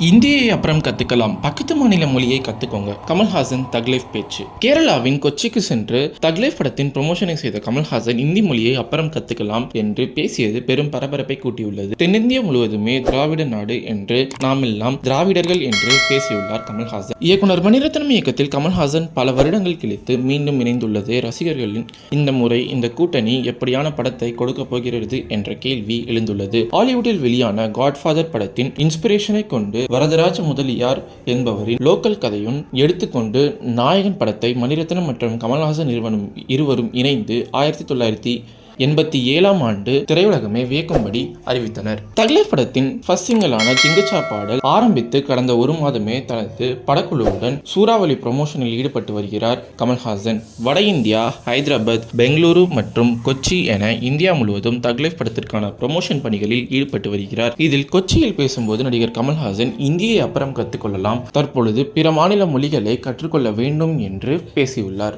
இந்தியை அப்புறம் கத்துக்கலாம், பக்கத்து மாநில மொழியை கத்துக்கோங்க. கமல்ஹாசன் தக்லைஃப் பேச்சு. கேரளாவின் கொச்சிக்கு சென்று தக்லைஃப் படத்தின் ப்ரமோஷனை செய்த கமல்ஹாசன் இந்தி மொழியை அப்புறம் கத்துக்கலாம் என்று பேசியது பெரும் பரபரப்பை கூட்டியுள்ளது. தென்னிந்தியா முழுவதுமே திராவிட நாடு என்று நாமெல்லாம் திராவிடர்கள் என்று பேசியுள்ளார் கமல்ஹாசன். இயக்குனர் மணிரத்னம் இயக்கத்தில் கமல்ஹாசன் பல வருடங்கள் கழித்து மீண்டும் இணைந்துள்ளது ரசிகர்களின் இந்த முறை இந்த கூட்டணி எப்படியான படத்தை கொடுக்க போகிறது என்ற கேள்வி எழுந்துள்ளது. ஹாலிவுட்டில் வெளியான காட்ஃபாதர் படத்தின் இன்ஸ்பிரேஷனை கொண்டு வரதராஜ முதலியார் என்பவரின் லோக்கல் கதையும் எடுத்துக்கொண்டு நாயகன் படத்தை மணிரத்னம் மற்றும் கமல்ஹாசன் இருவரும் இணைந்து 1987 ஆண்டு திரையுலகமே வியக்கும்படி அறிவித்தனர். தக்லைஃப் படத்தின் ஃபர்ஸ்ட் சிங்கிளான ஜிங்கச்சா பாடல் ஆரம்பித்து கடந்த ஒரு மாதமே தனது படக்குழுவுடன் சூறாவளி ப்ரமோஷனில் ஈடுபட்டு வருகிறார் கமல்ஹாசன். வட இந்தியா, ஹைதராபாத், பெங்களூரு மற்றும் கொச்சி என இந்தியா முழுவதும் தக்லைஃப் படத்திற்கான ப்ரமோஷன் பணிகளில் ஈடுபட்டு வருகிறார். இதில் கொச்சியில் பேசும்போது நடிகர் கமல்ஹாசன் இந்தியை அப்புறம் கற்றுக்கொள்ளலாம், தற்பொழுது பிற மாநில மொழிகளை கற்றுக்கொள்ள வேண்டும் என்று பேசியுள்ளார்.